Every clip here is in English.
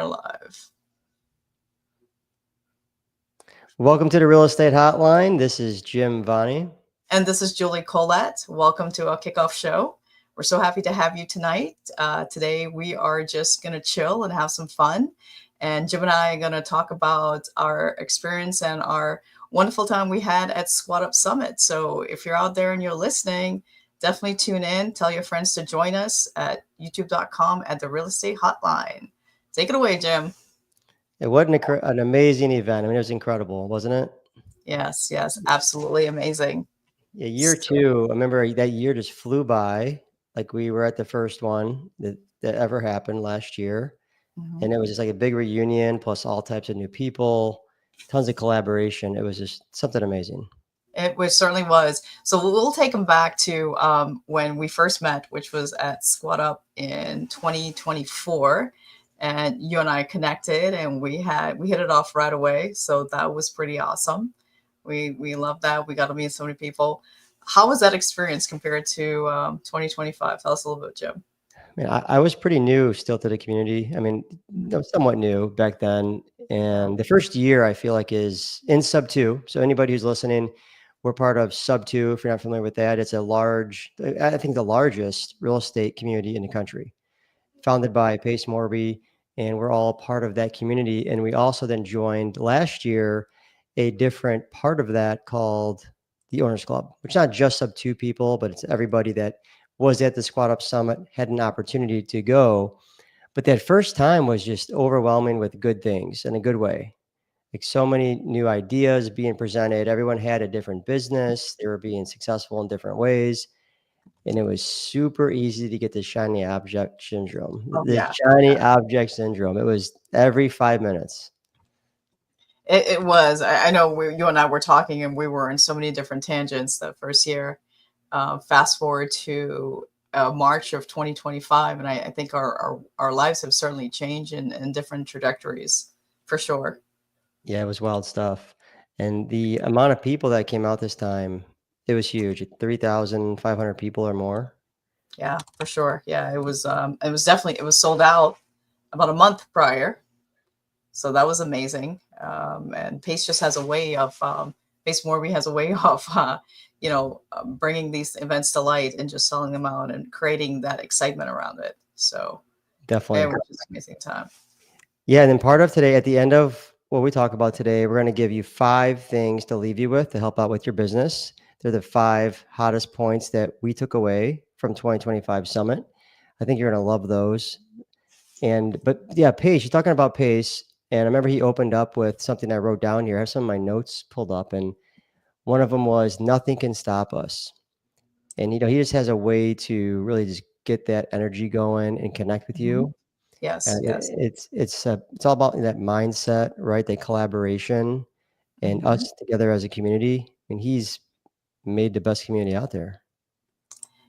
Live. Welcome to the Real Estate Hotline. This is Jim Vani. And this is Julie Collette. Welcome to our Kickoff show. We're so happy to have you tonight. Today, we are just going to chill and have some fun. And Jim and I are going to talk about our experience and our wonderful time we had at Squat Up Summit. So if you're out there and you're listening, definitely tune in. Tell your friends to join us at youtube.com at the Real Estate Hotline. Take it away, Jim. It was an amazing event. I mean, it was incredible, wasn't it? Yes, absolutely amazing. Yeah, year two. I remember that year just flew by. Like we were at the first one that ever happened last year. And it was just like a big reunion, plus all types of new people, tons of collaboration. It was just something amazing. Certainly was. So we'll take them back to when we first met, which was at Squat Up in 2024. And you and I connected and we hit it off right away. So that was pretty awesome. We love that. We got to meet so many people. How was that experience compared to 2025? Tell us a little bit, Jim. I mean, I was pretty new still to the community. I mean, somewhat new back then. And the first year I feel like is in Sub 2. So anybody who's listening, we're part of Sub 2. If you're not familiar with that, it's I think the largest real estate community in the country, founded by Pace Morby. And we're all part of that community. And we also then joined last year a different part of that called the Owners Club, which is not just Sub 2 people, but it's everybody that was at the Squat Up Summit, had an opportunity to go. But that first time was just overwhelming with good things in a good way. Like so many new ideas being presented. Everyone had a different business. They were being successful in different ways. And it was super easy to get the shiny object syndrome. Shiny object syndrome. It was every 5 minutes. It was. I know you and I were talking and we were in so many different tangents the first year. Fast forward to March of 2025. And I think our lives have certainly changed in different trajectories for sure. Yeah, it was wild stuff. And the amount of people that came out this time, it was huge. 3,500 people or more. Yeah, for sure. Yeah, it was definitely, it was sold out about a month prior. So that was amazing. And Pace just has a way of, Pace Morby has a way of, bringing these events to light and just selling them out and creating that excitement around it. So definitely, it was just an amazing time. Yeah, and then part of today, at the end of what we talk about today, we're going to give you 5 things to leave you with to help out with your business. They're the 5 hottest points that we took away from 2025 Summit. I think you're going to love those. But yeah, Pace, you're talking about Pace. And I remember he opened up with something I wrote down here. I have some of my notes pulled up, and one of them was nothing can stop us. And, he just has a way to really just get that energy going and connect with you. Yes. It's all about that mindset, right? The collaboration and us together as a community. And he's made the best community out there.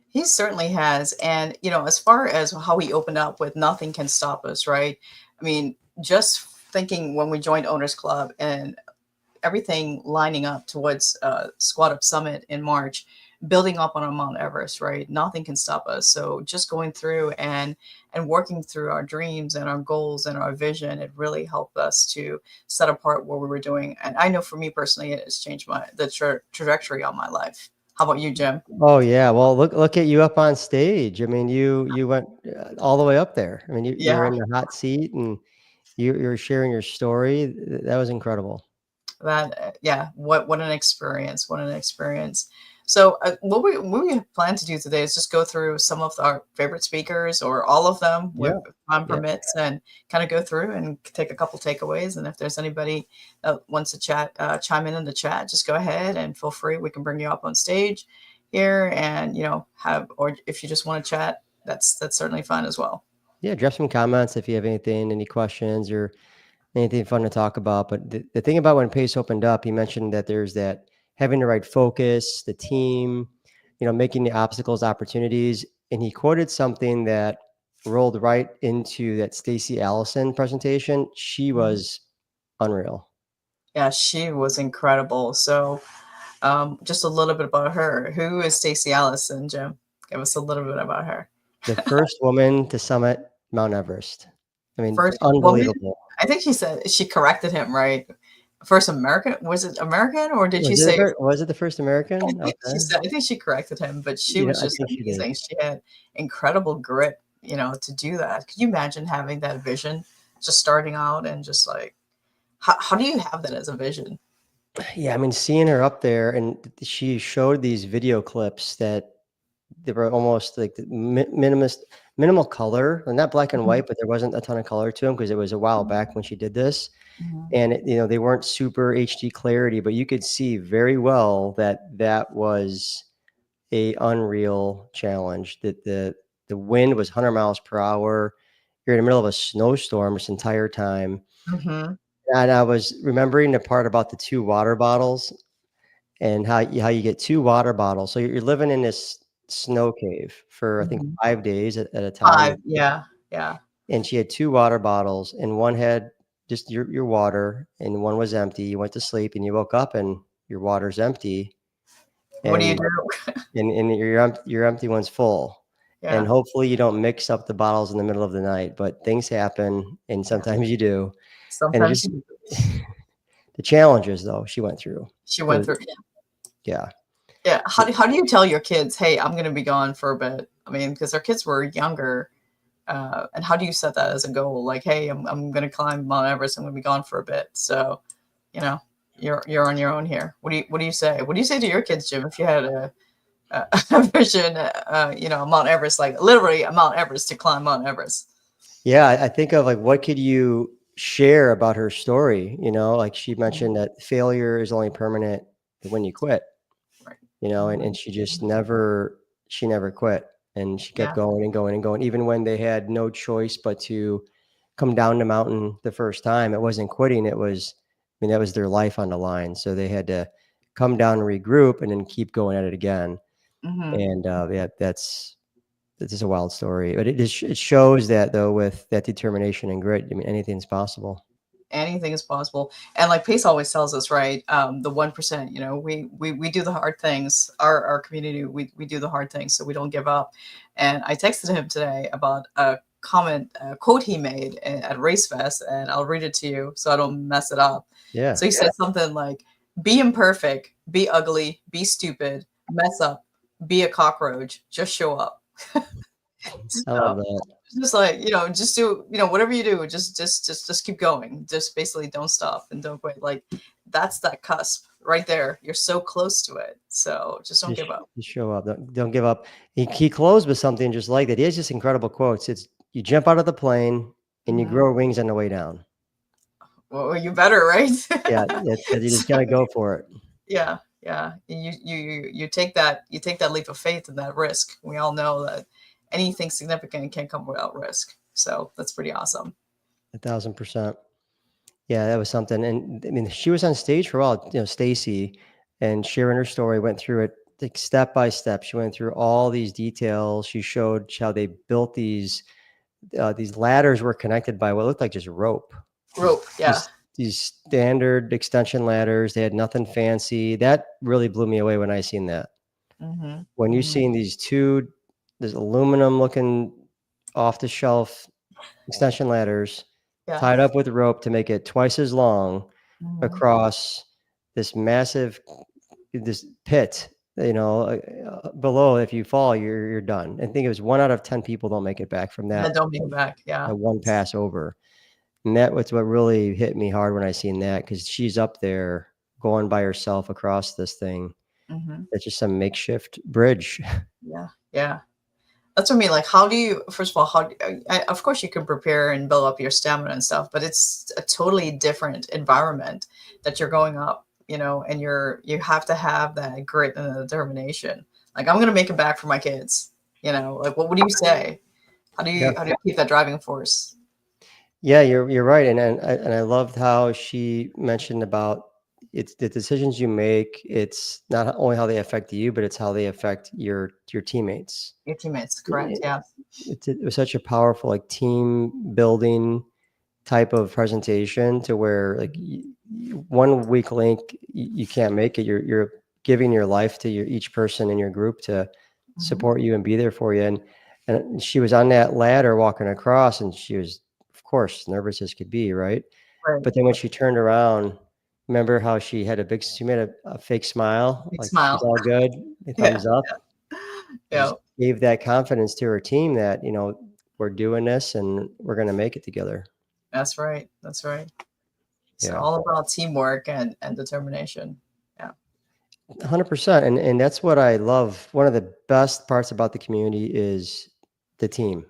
He certainly has. And, as far as how he opened up with nothing can stop us, right? I mean, just thinking when we joined Owners Club and everything lining up towards Squat Up Summit in March, building up on our Mount Everest, right? Nothing can stop us. So just going through and working through our dreams and our goals and our vision, it really helped us to set apart what we were doing. And I know for me personally, it has changed the trajectory of my life. How about you, Jim? Oh yeah, well look at you up on stage. I mean, you went all the way up there. I mean, you're in the hot seat and you're sharing your story. That was incredible. What an experience! What an experience! So what we plan to do today is just go through some of our favorite speakers or all of them, if time permits, and kind of go through and take a couple takeaways. And if there's anybody that wants to chime in the chat, just go ahead and feel free. We can bring you up on stage here, and or if you just want to chat, that's certainly fine as well. Yeah, drop some comments if you have any questions or anything fun to talk about. But the thing about when Pace opened up, he mentioned that there's that having the right focus, the team, making the obstacles opportunities. And he quoted something that rolled right into that Stacey Allison presentation. She was unreal. Yeah, she was incredible. So just a little bit about her. Who is Stacey Allison, Jim? Give us a little bit about her. The first woman to summit Mount Everest. I mean, First woman. unbelievable. I think she corrected him, right? First American, was it American, or did she say? Was it the first American? Okay. I think she corrected him, but she You know, was I just think she did. amazing. She had incredible grit, to do that. Could you imagine having that vision, just starting out and just like, how do you have that as a vision? Yeah, I mean, seeing her up there and she showed these video clips that they were almost like the minimal color, and not black and Mhm, white, but there wasn't a ton of color to them because it was a while back when she did this. mhm, And they weren't super HD clarity, but you could see very well that that was a unreal challenge. That the wind was 100 miles per hour. You're in the middle of a snowstorm this entire time. mhm. And I was remembering the part about the 2 water bottles and how you get 2 water bottles. So you're living in this snow cave for, I think, Mhm. 5 days at a time, 5, yeah, yeah. and she had 2 water bottles, and one had just your water, and one was empty. You went to sleep, and you woke up, and your water's empty, What do you and do? your empty one's full. And Yeah, hopefully, you don't mix up the bottles in the middle of the night, but things happen, and yeah. sometimes you do. And it Sometimes just the challenges, though, she went through. she It went was through. yeah. Yeah, how do you tell your kids, "Hey, I'm gonna be gone for a bit?" I mean, because our kids were younger, and how do you set that as a goal? Like, "Hey, I'm gonna climb Mount Everest. I'm gonna be gone for a bit, so you know, you're on your own here." What do you say? What do you say to your kids, Jim, if you had a vision, Mount Everest, like literally a Mount Everest, to climb Mount Everest? Yeah, I think of like what could you share about her story? Like she Mhm. mentioned that failure is only permanent when you quit, Right. and Mhm. she just never quit. And she kept Yeah. going and going and going, even when they had no choice but to come down the mountain the first time. It wasn't quitting. I mean, that was their life on the line. So they had to come down and regroup and then keep going at it again. Mhm. And yeah, that's just a wild story, but it shows that though with that determination and grit, I mean, anything's possible. Anything is possible. And like Pace always tells us, right? The 1%, we do the hard things. Our community, we do the hard things, so we don't give up. And I texted him today about a quote he made at Race Fest, and I'll read it to you so I don't mess it up. Yeah, So he said something like, "Be imperfect, be ugly, be stupid, mess up, be a cockroach, just show up." I love So that. just like, just do, whatever you do, just keep going. Just basically don't stop and don't quit. Like, that's that cusp right there. You're so close to it. So just don't give up. Just show up. Don't give up. He closed with something just like that. He has just incredible quotes. It's you jump out of the plane and you Mhm. grow wings on the way down. Well, you better, right? Yeah, that you just So, gotta go for it. yeah, yeah. You take that leap of faith and that risk. We all know that anything significant can't come without risk. So that's pretty awesome. 1,000%. Yeah, that was something. And I mean, she was on stage for a while, Stacy, and sharing her story, went through it like step by step. She went through all these details. She showed how they built these ladders were connected by what looked like just rope. These Rope, yeah. these standard extension ladders. They had nothing fancy. That really blew me away when I seen that. Hmm. When you Hmm. seen this aluminum looking off the shelf extension ladders Yeah. tied up with rope to make it twice as long Hmm. across this pit, below. If you fall, you're done. I think it was 1 out of 10 people don't make it back from Yeah, that don't make it back. Yeah. one pass over. And that was what really hit me hard when I seen that, because she's up there going by herself across this thing. Hmm. It's just some makeshift bridge. Yeah. Yeah. That's what I mean. Like, how do you, first of all, of course, you can prepare and build up your stamina and stuff, but it's a totally different environment that you're going up, and you have to have that grit and the determination. Like, I'm going to make it back for my kids, like, what would you say? Yeah. How do you keep that driving force? Yeah, you're right, and I loved how she mentioned about it's the decisions you make. It's not only how they affect you, but it's how they affect your teammates. Your teammates, correct? It, Yeah. it was such a powerful like team building type of presentation to where like one weak link you can't make it. You're giving your life to each person in your group to Hmm. support you and be there for you. And she was on that ladder walking across, and she was course, nervous as could be, right? Right. But then when she turned around, remember how she made a fake smile, Big like she's smile. all good, a Yeah. thumbs up. Yeah. Just gave that confidence to her team that, we're doing this and we're gonna make it together. That's right. That's right. So Yeah. all about teamwork and determination. Yeah. 100%. And that's what I love. One of the best parts about the community is the team,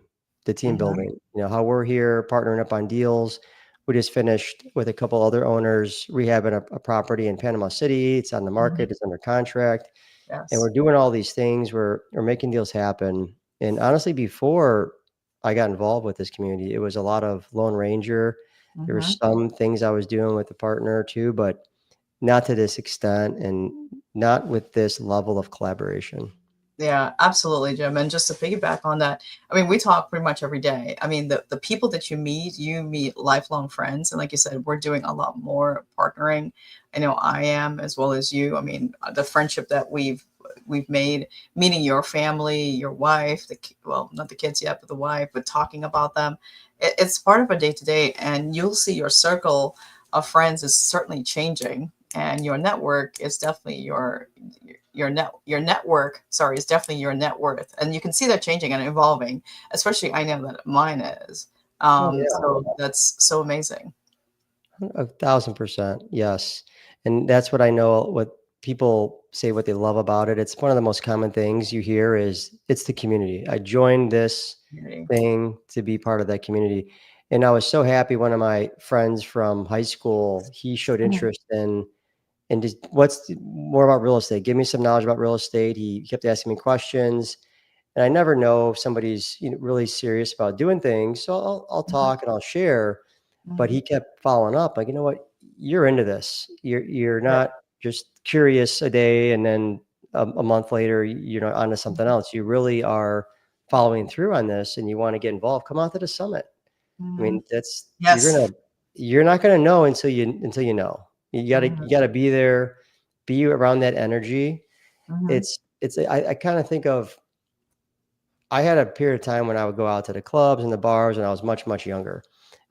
the team Hmm. building. How we're here partnering up on deals. We just finished with a couple other owners rehabbing a property in Panama City. It's on the Hmm. market, it's under contract, and we're Yes. doing all these things. We're making deals happen. And honestly, before I got involved with this community, it was a lot of Lone Ranger. There were Hmm. some things I was doing with the partner too, but not to this extent and not with this level of collaboration. Yeah, absolutely, Jim. And just to piggyback on that, I mean, we talk pretty much every day. I mean, the people that you meet lifelong friends. And like you said, we're doing a lot more partnering. I know I am as well as you. I mean, the friendship that we've made, meeting your family, your wife, well, not the kids yet, but the wife, but talking about them. It's part of a day to day, and you'll see your circle of friends is certainly changing, and your network is definitely your network, sorry, is definitely your net worth. And you can see that changing and evolving, especially I know that mine is. Oh yeah, So that's so amazing. 1,000%. Yes. And that's what I know what people say what they love about it. It's one of the most common things you hear is it's the community. I joined this Community. thing to be part of that community. And I was so happy one of my friends from high school, he showed Mhm. interest in and just more about real estate. Give me some knowledge about real estate. He kept asking me questions. And I never know if somebody's really serious about doing things. So I'll Mhm. talk and I'll share. But Mhm. he kept following up, like, you know what, you're into this. You're Yeah. not just curious a day and then a month later you're not onto something else. You really are following through on this, and you want to get involved. Come out to the summit. I Mhm. mean, that's Yes. you're not gonna know until you know. Mhm. You gotta be there, be around that energy. Mhm. I kind of think of I had a period of time when I would go out to the clubs and the bars, and I was much, much younger,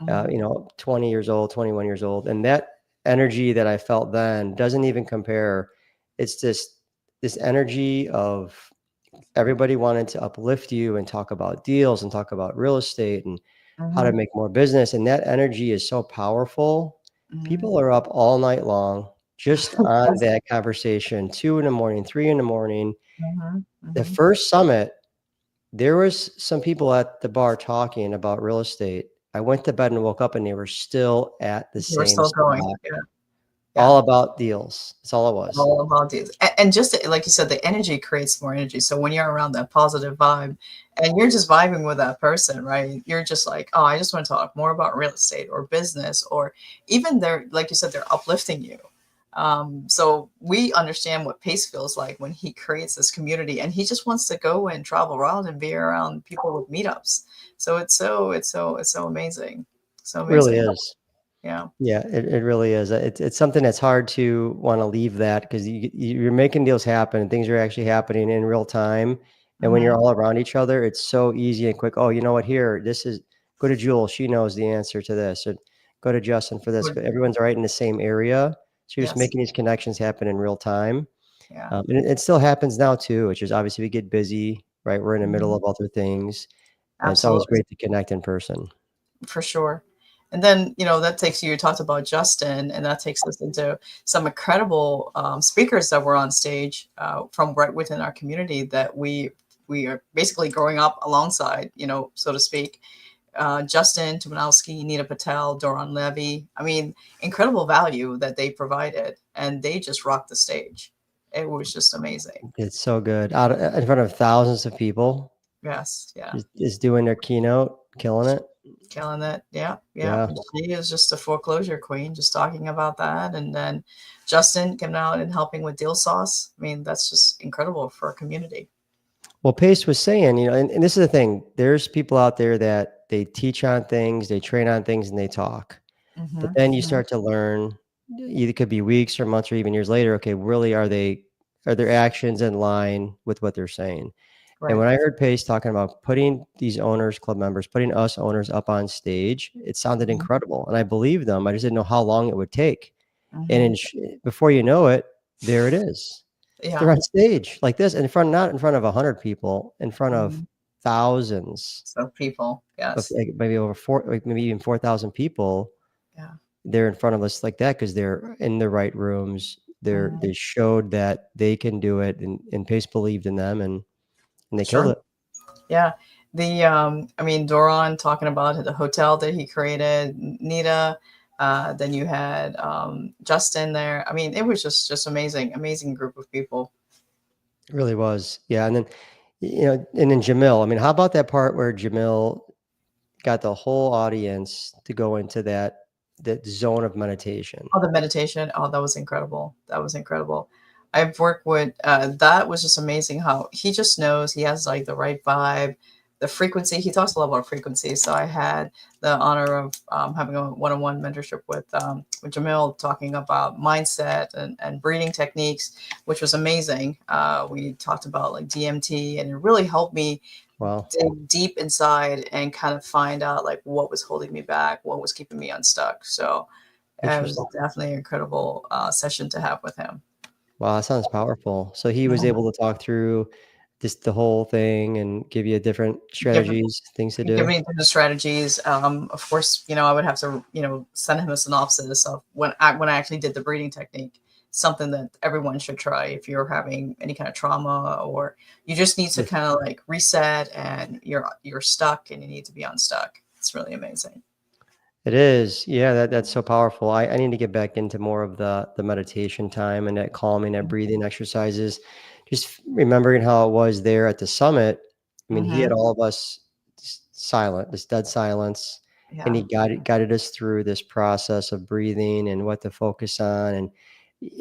Mhm. 20 years old, 21 years old. And that energy that I felt then doesn't even compare. It's this energy of everybody wanted to uplift you and talk about deals and talk about real estate and how to Mhm. make more business. And that energy is so powerful. Mhm. People are up all night long just on Yes. that conversation, 2 in the morning, 3 in the morning. Mhm. The Mhm. first summit, there was some people at the bar talking about real estate. I went to bed and woke up and they were still at the We're same still going. spot, Yeah. Yeah. all about deals. That's all it was. All about these. And just like you said, the energy creates more energy. So when you're around that positive vibe and you're just vibing with that person, right? You're just like, oh, I just want to talk more about real estate or business, or even they're, like you said, they're uplifting you. So we understand what Pace feels like when he creates this community, and he just wants to go and travel around and be around people with meetups. So it's so amazing. So It really amazing. is. Yeah. Yeah, it really is. It's something that's hard to want to leave that because you're making deals happen and things are actually happening in real time. And when you're Hmm. all around each other, it's so easy and quick. Oh, you know what? Here, this is go to Jewel. She knows the answer to this. Or go to Justin for this. Everyone's right in the same area. So you're just Yes. making these connections happen in real time. Yeah. And it still happens now too, which is obviously we get busy, right? We're in the middle Mhm. of other things. And it's always Absolutely. great to connect in person. For sure. And then, that takes you talked about Justin, and that takes us into some incredible speakers that were on stage from right within our community that we are basically growing up alongside, so to speak. Justin Tumanowski, Nina Patel, Doron Levy. I mean, incredible value that they provided, and they just rocked the stage. It was just amazing. It's so good. In front of thousands of people. Yes, yeah. Is doing their keynote, killing it. Killing it. Yeah, yeah. Yeah. She is just a foreclosure queen, just talking about that. And then Justin coming out and helping with deal sauce. I mean, that's just incredible for a community. Well, Pace was saying, and this is the thing, there's people out there that they teach on things, they train on things, and they talk. But Hmm. then you start to learn, either it could be weeks or months or even years later, okay, really are their actions in line with what they're saying? And Right. when I heard Pace talking about putting these owners, club members, putting us owners up on stage, it sounded Mhm. incredible. And I believed them. I just didn't know how long it would take. And Mhm. before you know it, there it is. They're Yeah. on stage like this, in front, not in front of 100 people, in front of Mhm. thousands So people, of, yes. like, maybe over like maybe even 4,000 people. Yeah. They're in front of us like that because they're in the right rooms. Mhm. They showed that they can do it, and Pace believed in them, and they killed Sure. it. Yeah. I mean, Doron talking about the hotel that he created, Nita, then you had Justin there. I mean, it was just amazing, amazing group of people. It really was. Yeah. And then, and then Jamil, I mean, how about that part where Jamil got the whole audience to go into that zone of meditation? Oh, the meditation. Oh, that was incredible. That was incredible. I've worked with that was just amazing how he just knows he has like the right vibe, the frequency. He talks a lot about frequency. So I had the honor of having a one-on-one mentorship with Jamil talking about mindset and breathing techniques, which was amazing. We talked about like DMT, and it really helped me Wow. dig deep inside and kind of find out like what was holding me back, what was keeping me unstuck. So it was Interesting. definitely an incredible session to have with him. Wow. That sounds powerful. So he was Mhm. able to talk through just the whole thing and give you different Give strategies, things to give do. me the strategies. Of course, I would have to send him a synopsis of when I actually did the breathing technique. Something that everyone should try if you're having any kind of trauma or you just need to Hmm. kind of like reset and you're stuck and you need to be unstuck. It's really amazing. It is. Yeah, that's so powerful. I need to get back into more of the meditation time and that calming, that breathing exercises. Just remembering how it was there at the summit. I mean, he had Hmm. all of us just silent, this dead silence, and Yeah. he guided us through this process of breathing and what to focus on. And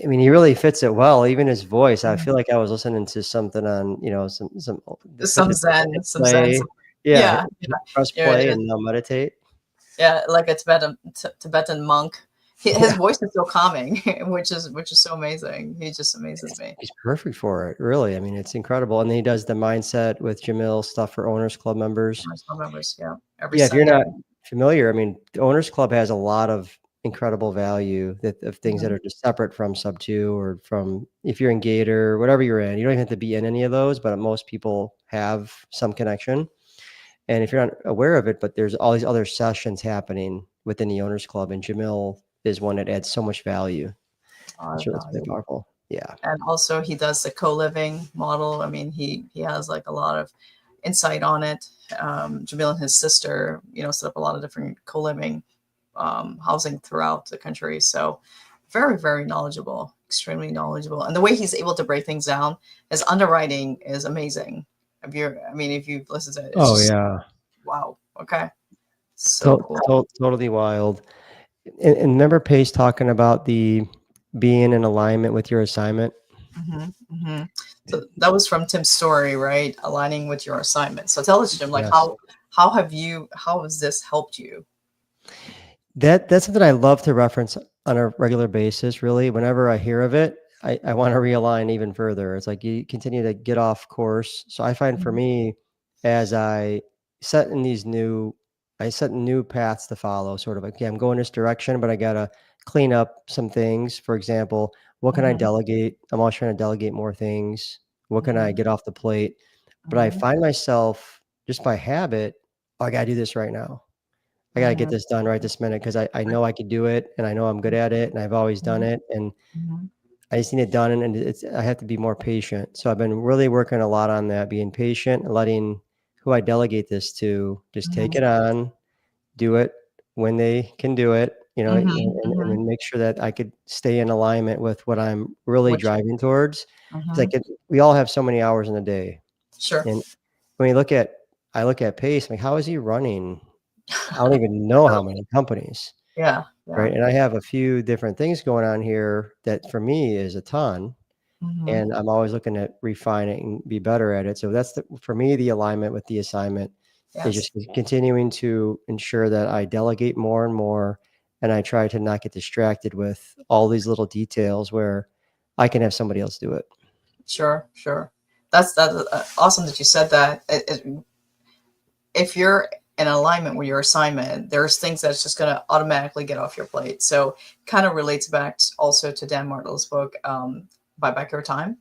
I mean, he really fits it well. Even his voice, I feel Mhm. like I was listening to something on, some Some hit Zen, some Zen. play. Yeah, Yeah, yeah, press yeah, it play is. and now meditate. Yeah, like a Tibetan monk. His Yeah. voice is so calming, which is so amazing. He just amazes me. He's perfect for it, really. I mean, it's incredible, and then he does the mindset with Jamil stuff for Owners Club members. My school members, yeah, every Yeah, if you're Sunday. not familiar, I mean, the Owners Club has a lot of incredible value that of things that Mhm, are just separate from Sub 2 or from if you're in Gator, whatever you're in. You don't even have to be in any of those, but most people have some connection. And if you're not aware of it, but there's all these other sessions happening within the Owners Club, and Jamil is one that adds so much value. a lot of It's really value. powerful. Yeah. And also he does the co-living model. I mean, he has like a lot of insight on it. Jamil and his sister, set up a lot of different co-living housing throughout the country. So very, very knowledgeable, extremely knowledgeable. And the way he's able to break things down, his underwriting is amazing. If you've listened to it, it's Oh, just yeah. wow. Okay. So cool. Totally wild. And remember Pace talking about the being in alignment with your assignment? Hmm. Hmm. So that was from Tim's story, right? Aligning with your assignment. So tell us, Jim, like Yes. how has this helped you? That's something I love to reference on a regular basis, really. Whenever I hear of it, I want to realign even further. It's like you continue to get off course. So I find for Mhm, me, as set in these new, I set new paths to follow, sort of like, okay, I'm going this direction, but I gotta clean up some things. For example, what can I mhm, delegate? I'm always trying to delegate more things. What can I mhm, get off the plate? But I mhm, find myself just by habit, oh, I gotta do this right now. I gotta get mhm, this done right this minute because I know I could do it and I know I'm good at it and I've always done mhm, it and mhm, I just need it done and I have to be more patient. So I've been really working a lot on that, being patient and letting who I delegate this to just take mhm, it on, do it when they can do it, mhm, and mhm. then make sure that I could stay in alignment with what I'm really Which driving towards. Because mhm, we all have so many hours in a day. sure. And when I look at Pace, I'm like, how is he running? I don't even know how many companies. Yeah, yeah. Right, and I have a few different things going on here that for me is a ton, Mhm. and I'm always looking to refine it and be better at it. So that's for me, the alignment with the assignment is Yes, just continuing to ensure that I delegate more and more, and I try to not get distracted with all these little details where I can have somebody else do it. sure, sure. That's awesome that you said that. If you're in alignment with your assignment, there's things that's just going to automatically get off your plate. So kind of relates back also to Dan Martell's book, Buy Back Your Time.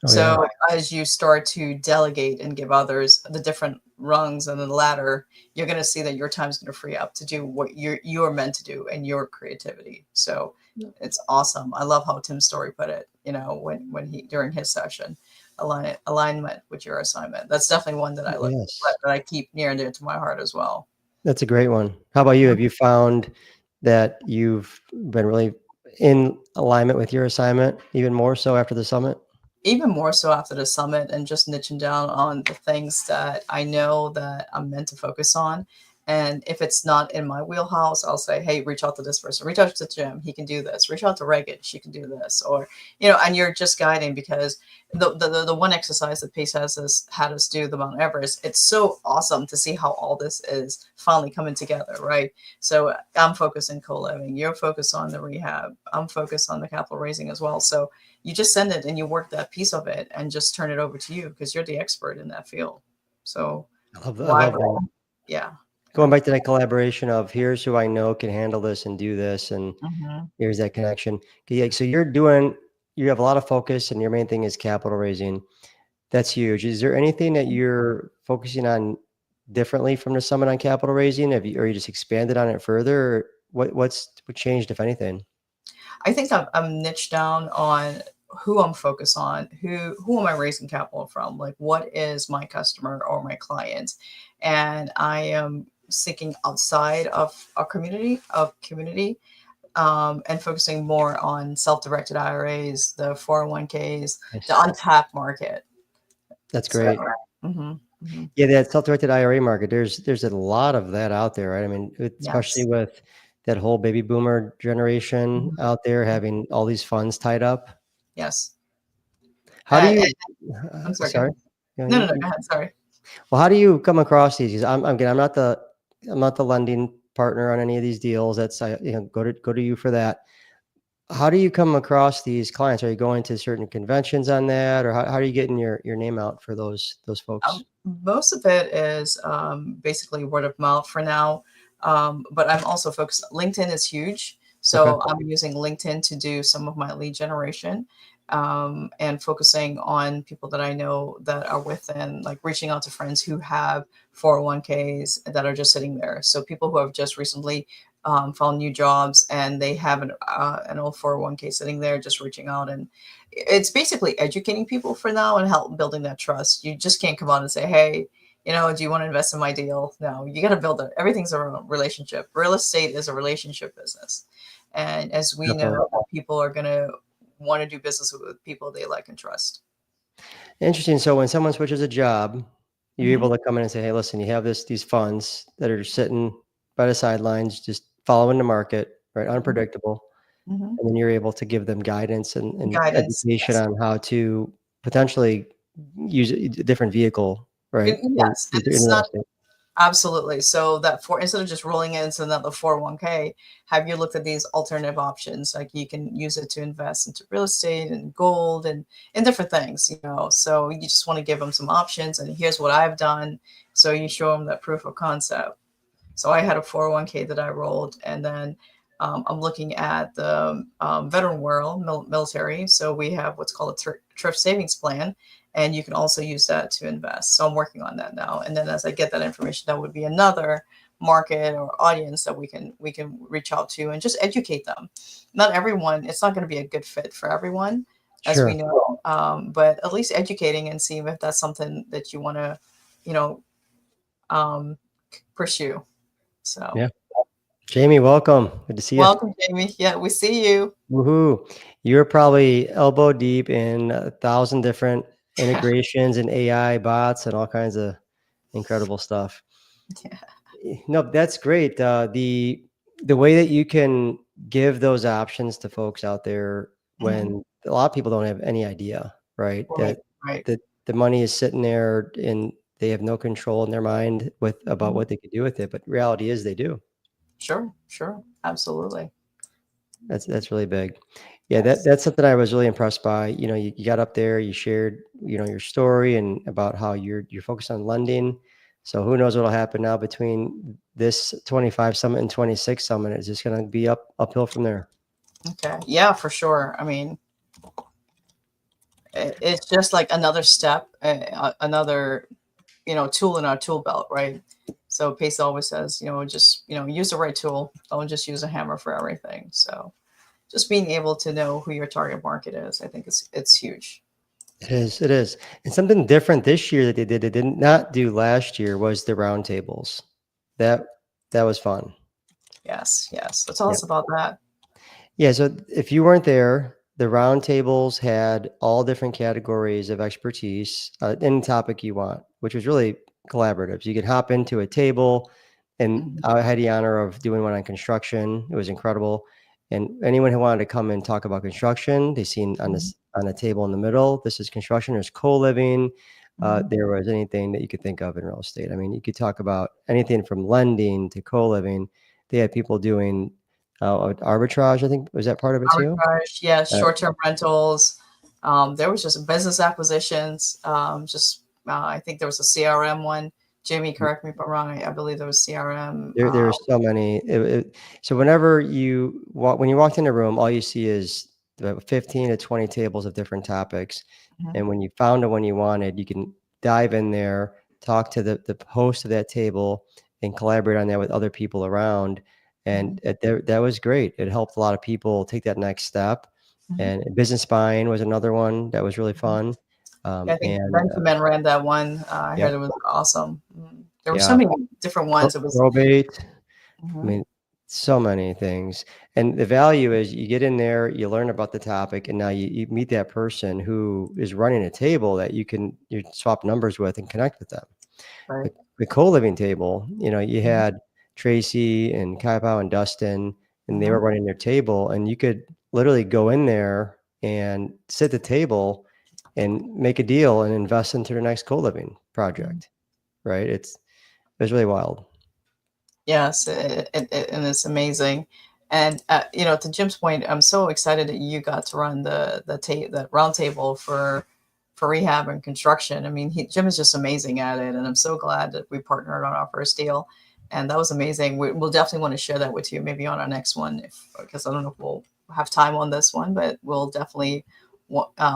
Oh yeah. So as you start to delegate and give others the different rungs and the ladder, you're going to see that your time is going to free up to do what you're meant to do and your creativity. So it's awesome. I love how Tim Story put it, when he, during his session, alignment with your assignment. That's definitely one that I look Yes. that I keep near and dear to my heart as well. That's a great one. How about you? Have you found that you've been really in alignment with your assignment even more so after the summit? Even more so after the summit, and just niching down on the things that I know that I'm meant to focus on. And if it's not in my wheelhouse, I'll say, hey, reach out to this person, reach out to Jim, he can do this, reach out to Reagan, she can do this. Or, and you're just guiding, because the one exercise that Pace had us do, the Mount Everest, it's so awesome to see how all this is finally coming together, right? So I'm focused in co-living, you're focused on the rehab, I'm focused on the capital raising as well. So you just send it and you work that piece of it and just turn it over to you, because you're the expert in that field. So I why? love that. Yeah. Going back to that collaboration of here's who I know can handle this and do this, and here's that connection. Yeah, so you have a lot of focus, and your main thing is capital raising. That's huge. Is there anything that you're focusing on differently from the summit on capital raising? Or you just expanded on it further? Or what changed, if anything? I think I'm niched down on who I'm focused on, who am I raising capital from? Like, what is my customer or my client? And I am seeking outside of our community, and focusing more on self-directed IRAs, the 401ks, the Nice. untapped market. That's So, great. mm-hmm. Yeah, that self-directed IRA market, there's a lot of that out there, right? I mean, especially Yes. with that whole baby boomer generation Mhm. out there having all these funds tied up. Yes. How do you, And I'm sorry, go sorry? ahead. No, No, no, no, go ahead. Sorry. well, how do you come across these? 'Cause again, I'm not the lending partner on any of these deals. That's go to you for that. How do you come across these clients? Are you going to certain conventions on that, or how are you getting your name out for those folks? Most of it is basically word of mouth for now. But I'm also focused. LinkedIn is huge. Okay. So I'm using LinkedIn to do some of my lead generation, and focusing on people that I know that are within, like reaching out to friends who have 401ks that are just sitting there. So people who have just recently found new jobs and they have an old 401k sitting there, just reaching out. And it's basically educating people for now and help building that trust. You just can't come on and say, hey, do you want to invest in my deal? No, you got to build it. Everything's a relationship. Real estate is a relationship business. And as we Definitely. know, people are going to want to do business with people they like and trust. Interesting. So when someone switches a job, you're Hmm. able to come in and say, "Hey, listen, you have these funds that are sitting by the sidelines, just following the market, right? Unpredictable." Hmm. And then you're able to give them guidance and Guidance. education Yes. on how to potentially use a different vehicle, right? Yes. In It's real not. estate. Absolutely. So that for instead of just rolling it into another 401k, have you looked at these alternative options? Like you can use it to invest into real estate and gold and different things. So you just want to give them some options, and here's what I've done. So you show them that proof of concept. So I had a 401k that I rolled, and then I'm looking at the veteran world, military. So we have what's called a thrift savings plan, and you can also use that to invest. So I'm working on that now. And then as I get that information, that would be another market or audience that we can reach out to and just educate them. Not everyone, it's not going to be a good fit for everyone, as we Sure. know, but at least educating and seeing if that's something that you want to, you know, um, pursue. So, Yeah. Jamie, welcome. Good to see you. welcome, Jamie. Yeah, we see you. Woohoo. You're probably elbow deep in 1,000 different integrations and AI bots and all kinds of incredible stuff. Yeah. No, that's great. The way that you can give those options to folks out there Mhm. when a lot of people don't have any idea, right? Right, That right. the money is sitting there and they have no control in their mind about Mhm. what they could do with it. But reality is they do. Sure, sure. Absolutely. That's really big. Yeah, Yes. that's something I was really impressed by. You got up there, you shared, your story and about how you're focused on lending. So who knows what'll happen now between this 25 summit and 26 summit. It's just going to be uphill from there. Okay. Yeah, for sure. I mean, it's just like another step, another, tool in our tool belt, right? So Pace always says, just, use the right tool. Don't just use a hammer for everything. So just being able to know who your target market is, I think it's huge. It is, it is. And something different this year that they did not do last year was the roundtables. That that was fun. Yes, yes. So tell us about that. Yeah, so if you weren't there, the roundtables had all different categories of expertise, any topic you want, which was really collaborative. So you could hop into a table, and Mhm, I had the honor of doing one on construction. It was incredible. And anyone who wanted to come and talk about construction, they seen on mhm, this on a table in the middle. This is construction. There's co-living. mhm. There was anything that you could think of in real estate. I mean, you could talk about anything from lending to co-living. They had people doing arbitrage, I think, was that part of it too? Arbitrage, yeah, Uh, short-term rentals. There was just business acquisitions. I think there was a CRM one. Jamie, correct me if I'm wrong. I believe there was CRM. there were so many. So whenever when you walked in a room, all you see is the 15 to 20 tables of different topics. Mhm, And when you found the one you wanted, you can dive in there, talk to the host of that table, and collaborate on that with other people around. mhm, And that was great. It helped a lot of people take that next step. mhm, And business buying was another one that was really mhm. fun. Yeah, I think And Benjamin ran that one. I Yep. heard it was awesome. There were so Yeah. many different ones. It was. Probate. I Mhm, mean, so many things. And the value is you get in there, you learn about the topic, and now you meet that person who is running a table that you swap numbers with and connect with them. right. The co-living table, you Mhm, had Tracy and Kaipo and Dustin, and they were mhm, running their table, and you could literally go in there and sit at the table and make a deal and invest into the next co-living mhm. project, right? It was really wild. Yes, and it's amazing. And to Jim's point, I'm so excited that you got to run the round table for rehab and construction. I mean, Jim is just amazing at it, and I'm so glad that we partnered on our first deal. And that was amazing. We'll definitely want to share that with you, maybe on our next one, if because I don't know if we'll have time on this one, but we'll definitely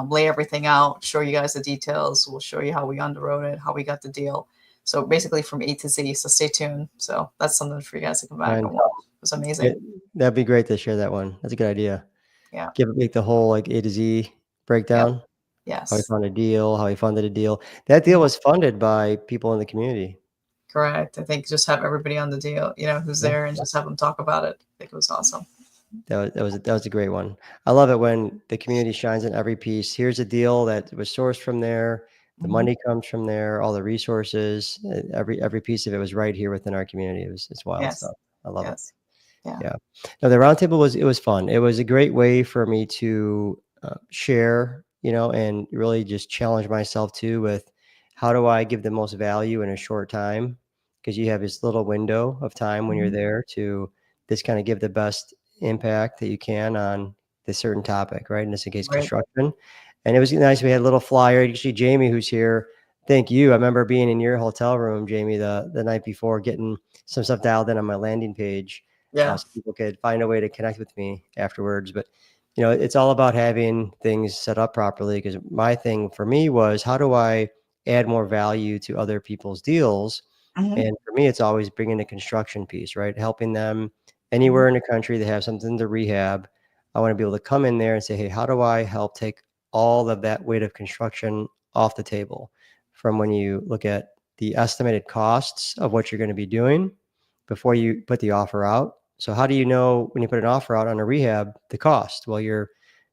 lay everything out, show you guys the details. We'll show you how we underwrote it, how we got the deal, so basically from A to Z. So stay tuned. So that's something for you guys to come back And and watch. It was it amazing. that'd be great to share that one. That's a good idea. Yeah. Make the whole, like, A to Z Yep. breakdown, how we Yes. found a deal, how we funded a deal. That deal Mhm. was funded by people in the community. Correct. I think just have everybody on the deal, who's Yeah, there, and just have them talk about it. I think it was awesome. that was a great one. I love it when the community shines in every piece. Here's a deal that was sourced from there, the Hmm. money comes from there, all the resources, every piece of it was right here within our community. It's wild Yes. stuff. I love it. Yes. Yeah. Yeah. No, the roundtable was fun. It was a great way for me to share, and really just challenge myself too with how do I give the most value in a short time? Because you have this little window of time when you're Hmm. there to just kind of give the best impact that you can on this certain topic, right? In this case, Right. construction. And it was nice. We had a little flyer. You see Jamie, who's here. Thank you. I remember being in your hotel room, Jamie, the night before, getting some stuff dialed in on my landing page, Yeah. so people could find a way to connect with me afterwards. But it's all about having things set up properly. Because my thing for me was, how do I add more value to other people's deals? Hmm. And for me, it's always bringing the construction piece, right? Helping them Hmm. anywhere in the country that have something to rehab. I want to be able to come in there and say, hey, how do I help take all of that weight of construction off the table? From when you look at the estimated costs of what you're going to be doing before you put the offer out. So how do you know when you put an offer out on a rehab, the cost? Well, you're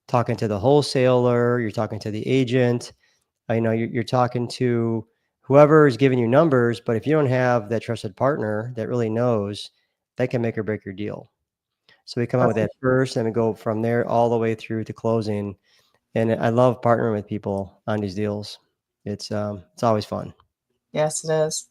talking to the wholesaler, you're talking to the agent, you're talking to whoever is giving you numbers. But if you don't have that trusted partner that really knows, that can make or break your deal. So we come out with That's that first, and we go from there all the way through to closing. And I love partnering with people on these deals. It's always fun. Yes, it is.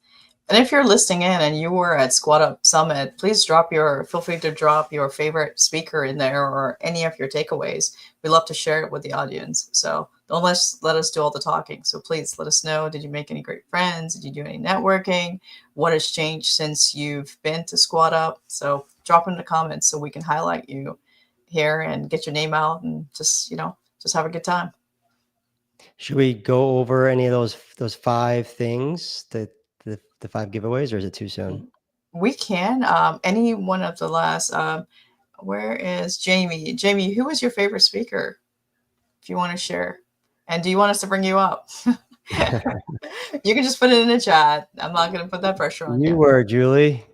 And if you're listening in and you were at Squad Up Summit, please feel free to drop your favorite speaker in there or any of your takeaways. We love to share it with the audience. So don't let us do all the talking. So please let us know. Did you make any great friends? Did you do any networking? What has changed since you've been to Squad Up? So drop in the comments so we can highlight you here and get your name out and just have a good time. Should we go over any of those 5 things, the 5 giveaways, or is it too soon? We can. Any one of the last. Where is Jamie? Jamie, who was your favorite speaker? If you want to share, and do you want us to bring you up? You can just put it in the chat. I'm not going to put that pressure on You you. were, Julie.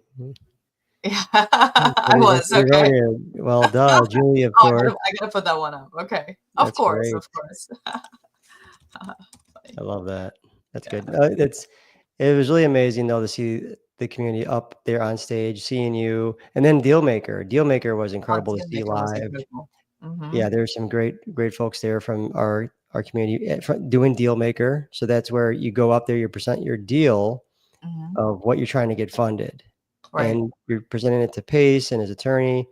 Yeah, I was You're okay. on here. Well, duh, Julie, of Oh, course. I gotta put that one up. Okay, of That's course, great. of course. I love that. That's Yeah. good. It was really amazing though to see the community up there on stage, seeing you, and then Dealmaker. Dealmaker was Oh, incredible to see Dealmaker was live. incredible. Mm-hmm. Yeah, there's some great folks there from our community doing Dealmaker. So that's where you go up there, you present your deal Mm-hmm. of what you're trying to get funded, Right. and you're presenting it to Pace and his attorney,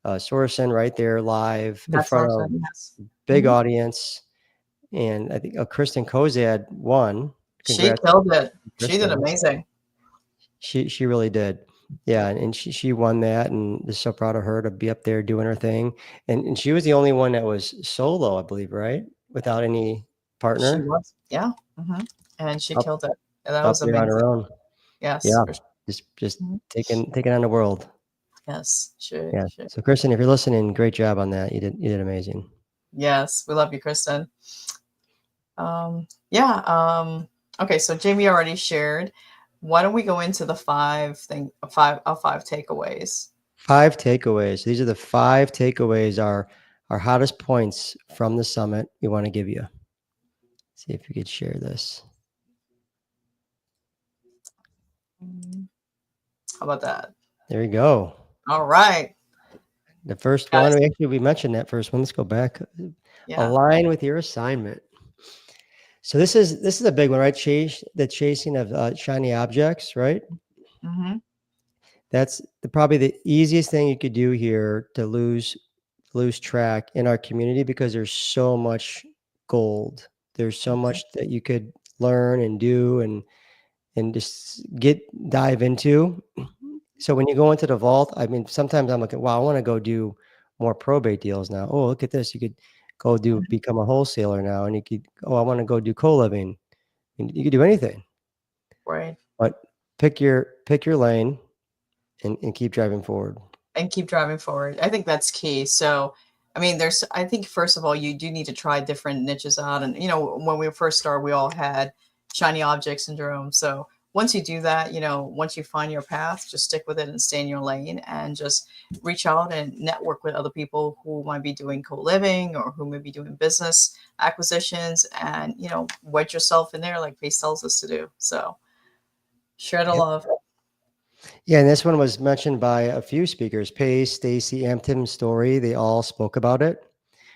Sorsen, right there live in That's front awesome. of Yes. big Mm-hmm. audience. And I think Kristen Kozad won. She Congrats, killed it. She did Kristen. amazing. She really did. Yeah, and she won that, and just so proud of her to be up there doing her thing. And she was the only one that was solo, I believe, right? Without any She partner, was. Yeah. Mm-hmm. And she up killed it. And that up was there on her amazing. own. Yes. Yeah, For sure. just Mhm. taking on the world. Yes. Sure. Yeah. Sure. So Kristen, if you're listening, great job on that. You did amazing. Yes. We love you, Kristen. Yeah. Okay. So Jamie already shared. Why don't we go into the five takeaways? 5 takeaways. These are the 5 takeaways, our hottest points from the summit we want to give you. See if you could share this. How about that? There you go. All right. The first one, Guys. we mentioned that first one. Let's go back. Yeah. Align with your assignment. So this is a big one, right? The chasing of shiny objects, right? Mm-hmm. That's probably the easiest thing you could do here to lose track in our community, because there's so much gold. There's so much that you could learn and do and just dive into. So when you go into the vault, I mean, sometimes I'm like, wow, I want to go do more probate deals now. Oh, look at this. You could become a wholesaler now. And you could, oh, I want to go do co-living. And you could do anything, Right. but pick your lane and keep driving forward. And keep driving forward. I think that's key. So, I mean, I think, first of all, you do need to try different niches out. And, when we first started, we all had shiny object syndrome. So, once you do that, once you find your path, just stick with it and stay in your lane and just reach out and network with other people who might be doing co living or who may be doing business acquisitions and, wedge yourself in there like Pace tells us to do. So, share the Yep. love. Yeah, and this one was mentioned by a few speakers, Pace, Stacy, and Tim Story. They all spoke about it.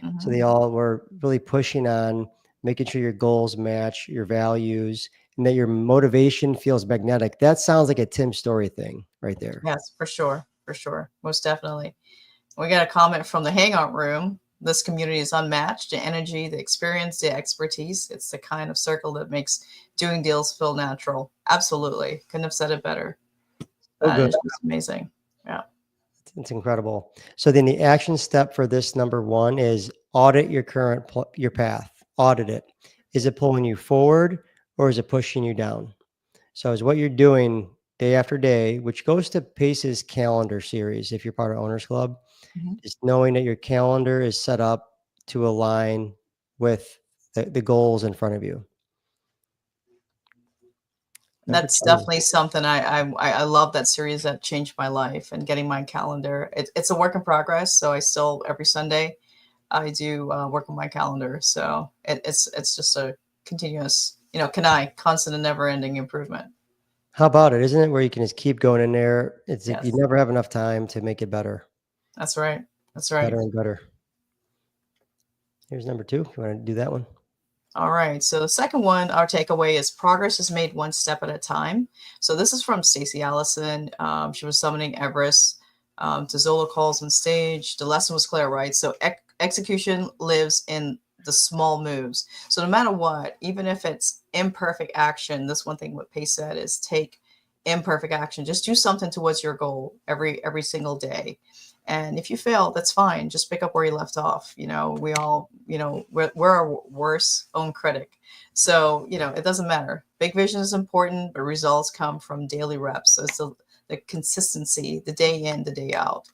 So Mm-hmm. they all were really pushing on making sure your goals match your values and that your motivation feels magnetic. That sounds like a Tim Story thing right there. Yes, for sure. For sure. Most definitely. We got a comment from the Hangout Room. This community is unmatched. The energy, the experience, the expertise. It's the kind of circle that makes doing deals feel natural. Absolutely. Couldn't have said it better. So That good. is just amazing. Yeah. It's incredible. So then the action step for this number one is audit your your path. Audit it. Is it pulling you forward or is it pushing you down? So is what you're doing day after day, which goes to Pace's calendar series if you're part of Owners Club, Mhm. just knowing that your calendar is set up to align with the goals in front of you. Number That's two. definitely something I love. That series that changed my life and getting my calendar. It's a work in progress. So I still, every Sunday, I do work on my calendar. So it's just a continuous, constant and never ending improvement. How about it? Isn't it where you can just keep going in there? It's like you Yes, never have enough time to make it better, that's right. That's right. better and better. Here's number two. You want to do that one? All right. So the second one, our takeaway is progress is made one step at a time. So this is from Stacey Allison. She was summoning Everest to Zola calls on stage. The lesson was clear, right? So execution lives in the small moves. So no matter what, even if it's imperfect action, this one thing what Pace said is take imperfect action. Just do something towards your goal every single day. And if you fail, that's fine. Just pick up where you left off. We all, we're our worst own critic. So, it doesn't matter. Big vision is important, but results come from daily reps. So it's the consistency, the day in, the day out.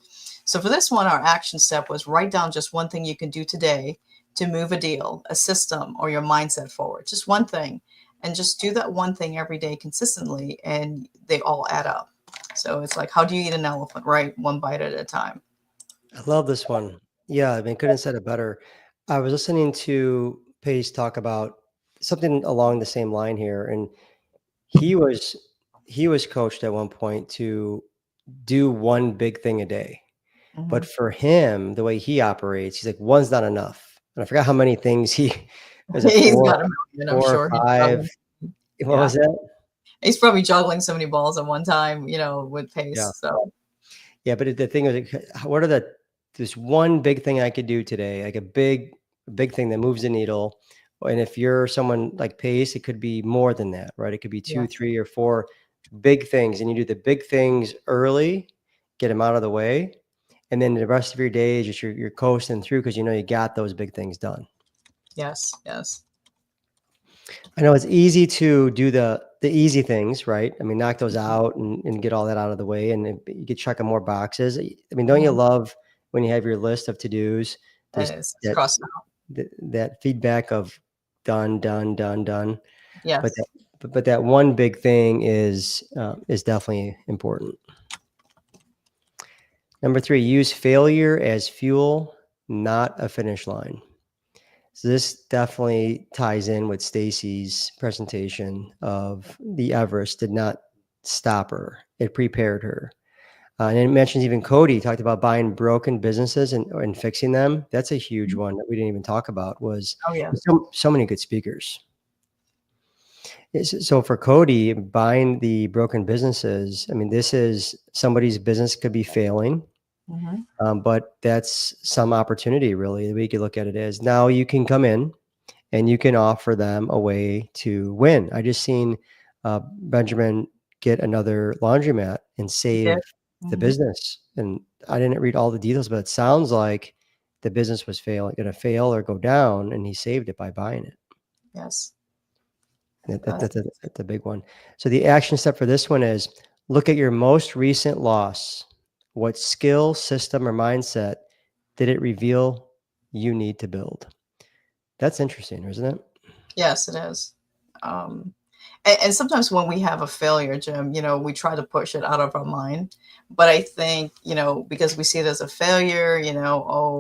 So for this one, our action step was write down just one thing you can do today to move a deal, a system, or your mindset forward. Just one thing. And just do that one thing every day consistently, and they all add up. So it's like, how do you eat an elephant, right? One bite at a time. I love this one. Yeah, I mean, couldn't have said it better. I was listening to Pace talk about something along the same line here, and he was he was coached at one point to do one big thing a day. Hmm. But for him, the way he operates, he's like, one's not enough. And I forgot how many things he was it He's four, got a million, I'm four or sure. He's five. juggling. What Yeah. was that? He's probably juggling so many balls at one time, with Yeah. pace. So Yeah. But the thing was, like, what are this one big thing I could do today? Like a big thing that moves the needle. And if you're someone like Pace, it could be more than that, right? It could be two, yes, 3 or 4 big things. And you do the big things early, get them out of the way. And then the rest of your day is just you're coasting through because you got those big things done. yes, yes. I know it's easy to do the easy things, right? I mean, knock those Mhm. out and get all that out of the way, and you get checking more boxes. I mean, don't you Mhm. love when you have your list of to dos? It There's is. It's that crossed out. that feedback of done, done, done, done. But Yes. but that one big thing is definitely important. Number 3, use failure as fuel, not a finish line. So this definitely ties in with Stacy's presentation of the Everest did not stop her. It prepared her. And it mentions even Cody talked about buying broken businesses and fixing them. That's a huge Mhm. one that we didn't even talk about was Oh, yeah. so many good speakers. So for Cody, buying the broken businesses, I mean, this is somebody's business could be failing. Hmm. But that's some opportunity really. We could look at it as now you can come in and you can offer them a way to win. I just seen Benjamin get another laundromat and He did. save the Hmm. business. And I didn't read all the details, but it sounds like the business was going to fail or go down, and he saved it by buying it. Yes. That's a big one. So the action step for this one is look at your most recent loss. What skill, system, or mindset did it reveal you need to build? That's interesting, isn't it? Yes, it is. Um, and sometimes when we have a failure, Jim, we try to push it out of our mind. But I think, because we see it as a failure, oh,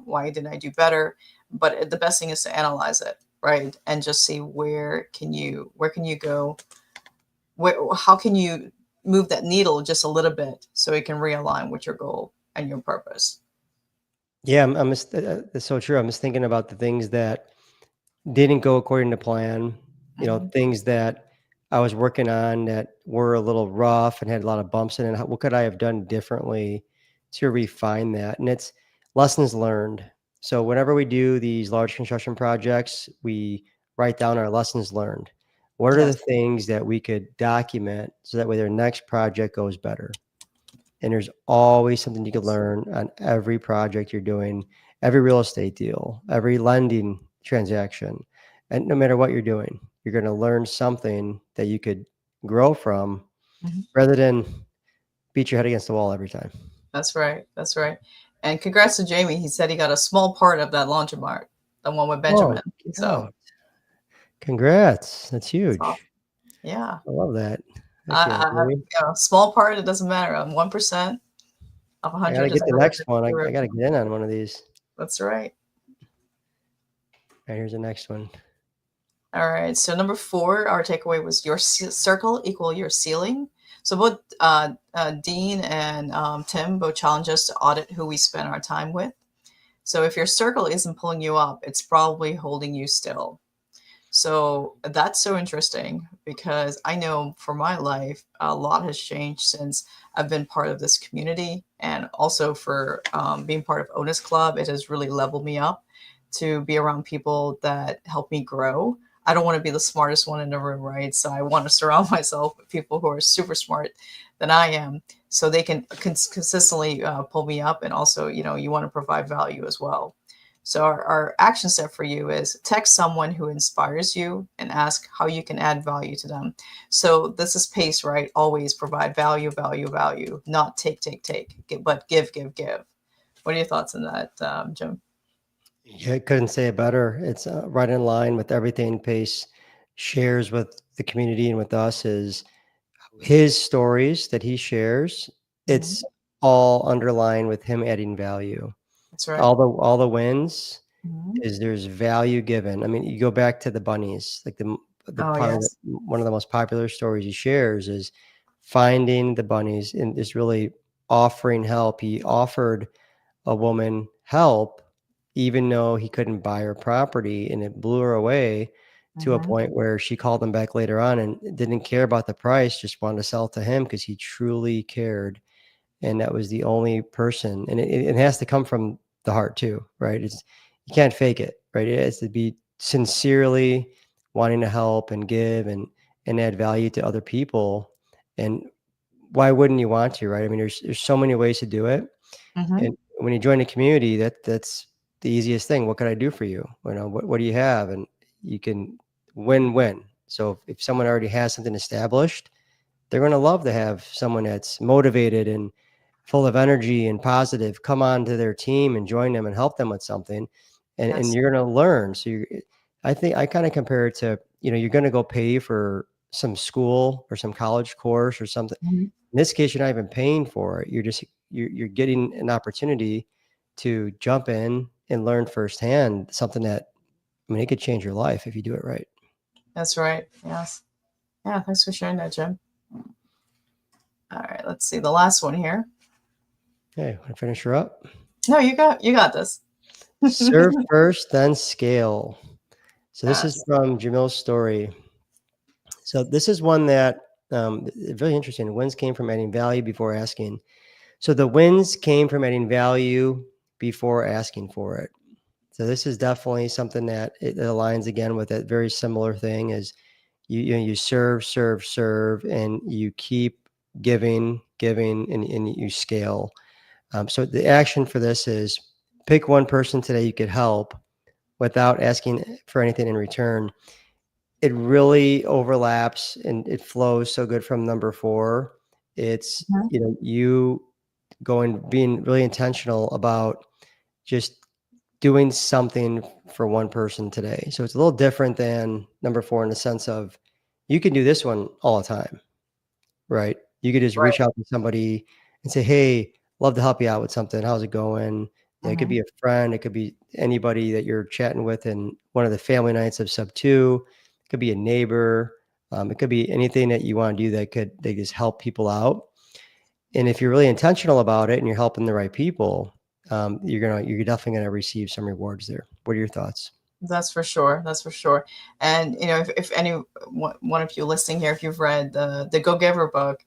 why didn't I do better? But the best thing is to analyze it, right? And just see where can you go? How can you move that needle just a little bit so it can realign with your goal and your purpose? Yeah, that's so true. I'm just thinking about the things that didn't go according to plan, Hmm. things that I was working on that were a little rough and had a lot of bumps in it. What could I have done differently to refine that? And it's lessons learned. So whenever we do these large construction projects, we write down our lessons learned. What are the Yes. things that we could document so that way their next project goes better? And there's always something you could Yes. learn on every project you're doing, every real estate deal, every lending transaction. And no matter what you're doing, you're going to learn something that you could grow from Mhm. rather than beat your head against the wall every time. That's right. That's right. And congrats to Jamie. He said he got a small part of that laundromat, the one with Oh, Benjamin. So yeah. Congrats. That's it's awesome. huge. Yeah. I love that. Heck yeah, I, Jamie. small part, it doesn't matter. 1% of I got to 100 is get the better next than one. I 0. got to get in on one of these. That's right. All right, here's the next one. All right. So number 4, our takeaway was your circle equal your ceiling. So both Dean and Tim both challenge us to audit who we spend our time with. So if your circle isn't pulling you up, it's probably holding you still. So that's so interesting because I know for my life, a lot has changed since I've been part of this community. And also for being part of Owners Club, it has really leveled me up to be around people that help me grow. I don't want to be the smartest one in the room, right? So I want to surround myself with people who are super smart than I am so they can consistently pull me up. And also, you want to provide value as well. So our action step for you is text someone who inspires you and ask how you can add value to them. So this is pace, right? Always provide value, value, value, not take, take, take, but give, give, give. What are your thoughts on that, Jim? Yeah, I couldn't say it better. It's right in line with everything Pace shares with the community and with us is his stories that he shares. Mhm. It's all underlined with him adding value. That's right. All the wins Mhm. is there's value given. I mean, you go back to the bunnies, like the Oh, part of yes. one of the most popular stories he shares is finding the bunnies and is really offering help. He offered a woman help, even though he couldn't buy her property, and it blew her away to a Mhm. point where she called him back later on and didn't care about the price, just wanted to sell to him because he truly cared. And that was the only person. And it has to come from the heart too, right? It's you can't fake it, right? It has to be sincerely wanting to help and give and add value to other people. And why wouldn't you want to, right? I mean, there's so many ways to do it. Mhm. And when you join a community, that's the easiest thing. What can I do for you? What do you have? And you can win-win. So if someone already has something established, they're going to love to have someone that's motivated and full of energy and positive come on to their team and join them and help them with something. And Yes. you're going to learn. So I think I kind of compare it to, you're going to go pay for some school or some college course or something. Mhm. In this case, you're not even paying for it. You're getting an opportunity to jump in and learn firsthand something that, I mean, it could change your life if you do it right. That's right. Yes. Yeah. Thanks for sharing that, Jim. All right. Let's see the last one here. Hey, want to finish her up? No, you got this. Serve first, then scale. So this is Yes. from Jamil's story. So this is one that very interesting. Wins came from adding value before asking. So the wins came from adding value before asking for it. So this is definitely something that it aligns again with that very similar thing is you serve, serve, serve, and you keep giving, giving, and you scale. So the action for this is pick one person today you could help without asking for anything in return. It really overlaps and it flows so good from number 4. It's, Mhm. you being really intentional about just doing something for one person today. So it's a little different than number 4 in the sense of you can do this one all the time, right? You could just Right. reach out to somebody and say, "Hey, love to help you out with something. How's it going?" It could Mhm. be a friend, it could be anybody that you're chatting with in one of the family nights of sub 2. It could be a neighbor. It could be anything that you want to do that could they just help people out. And if you're really intentional about it and you're helping the right people, you're definitely gonna receive some rewards there. What are your thoughts? That's for sure. That's for sure. And if any one of you listening here, if you've read the Go Giver book,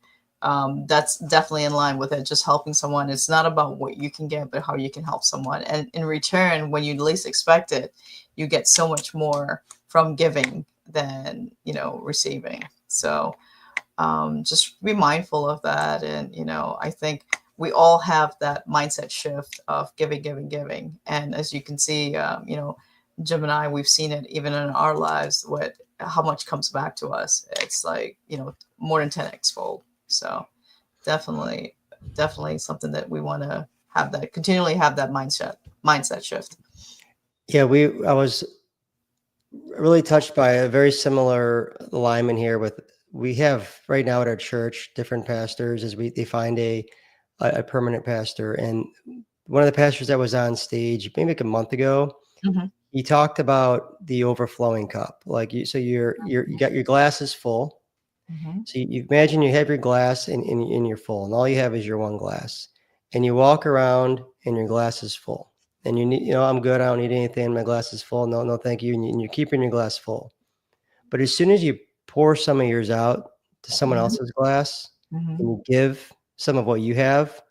that's definitely in line with it. Just helping someone. It's not about what you can get, but how you can help someone. And in return, when you least expect it, you get so much more from giving than receiving. So just be mindful of that. And I think we all have that mindset shift of giving, giving, giving. And as you can see, Jim and I, we've seen it even in our lives, what how much comes back to us. It's like more than 10x fold. So definitely, definitely something that we want to have, that continually have that mindset shift. Yeah, I was really touched by a very similar alignment here with we have right now at our church different pastors as they find a permanent pastor. And one of the pastors that was on stage maybe like a month ago, Hmm. he talked about the overflowing cup. Like you got your glasses full. Hmm. So you imagine you have your glass and you're full, and all you have is your one glass, and you walk around and your glass is full, and I'm good. I don't need anything. My glass is full. No, no, thank you. And you're keeping your glass full. But as soon as you pour some of yours out to someone Mhm. else's glass Mhm. and you give some of what you have,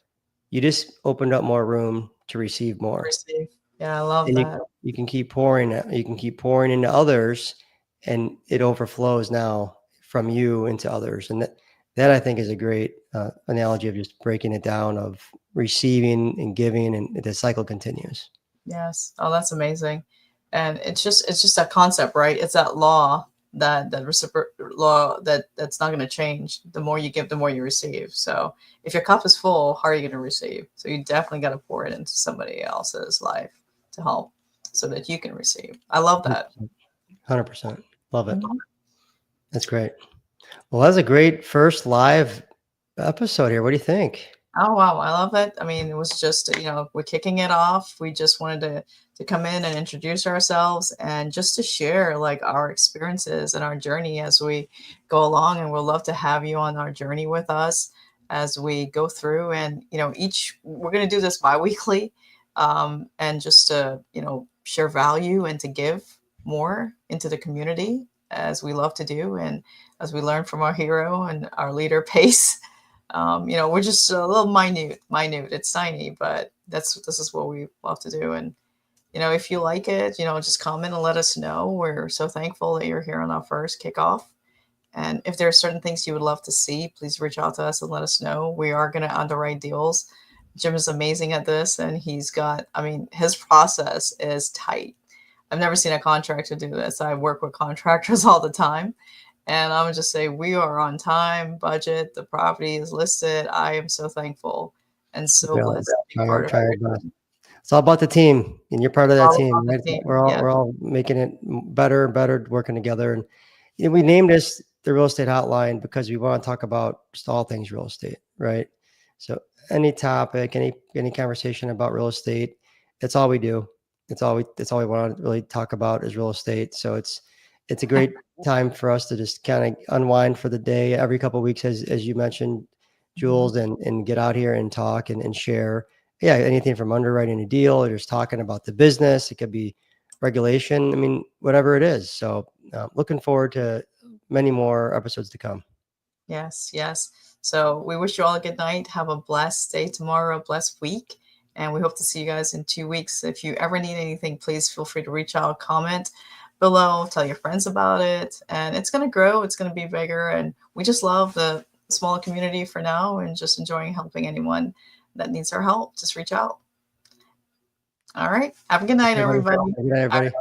you just opened up more room to receive more. Receive. Yeah, I love And that. you can keep pouring it. You can keep pouring into others, and it overflows now from you into others. And that I think is a great analogy of just breaking it down of receiving and giving, and the cycle continues. Yes. Oh, that's amazing. And it's just that concept, right? It's that law that law that's not going to change. The more you give, the more you receive. So if your cup is full, how are you going to receive? So you definitely got to pour it into somebody else's life to help so that you can receive. I love that. 100%. Love it. Mhm. That's great. Well, that's a great first live episode here. What do you think? Oh wow, I love it. I mean, it was just, we're kicking it off. We just wanted to come in and introduce ourselves and just to share like our experiences and our journey as we go along. And we'll love to have you on our journey with us as we go through. And each we're going to do this bi-weekly, and just to share value and to give more into the community as we love to do, and as we learn from our hero and our leader Pace. We're just a little minute. It's tiny, but this is what we love to do. And if you like it, just comment and let us know. We're so thankful that you're here on our first kickoff. And if there are certain things you would love to see, please reach out to us and let us know. We are going to underwrite deals. Jim is amazing at this, and he's got, I mean, his process is tight. I've never seen a contractor do this. I work with contractors all the time. And I would just say we are on time, budget. The property is listed. I am so thankful and so Yeah, blessed to be part of try our best. everything. It's all about the team, and you're part of that All team, about the right? team. We're all Yeah. we're all making it better and better, working together. And we named this the Real Estate Hotline because we want to talk about just all things real estate, right? So any topic, any conversation about real estate, that's all we do. That's all we want to really talk about is real estate. So it's a great time for us to just kind of unwind for the day every couple of weeks, as you mentioned, Mhm. Jules, and get out here and talk and share. Yeah, anything from underwriting a deal or just talking about the business. It could be regulation. I mean, whatever it is. So looking forward to many more episodes to come. Yes, yes. So we wish you all a good night. Have a blessed day tomorrow, a blessed week. And we hope to see you guys in 2 weeks. If you ever need anything, please feel free to reach out, comment below, tell your friends about it. And it's going to grow, it's going to be bigger. And we just love the smaller community for now and just enjoying helping anyone that needs our help. Just reach out. All right. Have a good night, Everybody, everybody. good night, everybody.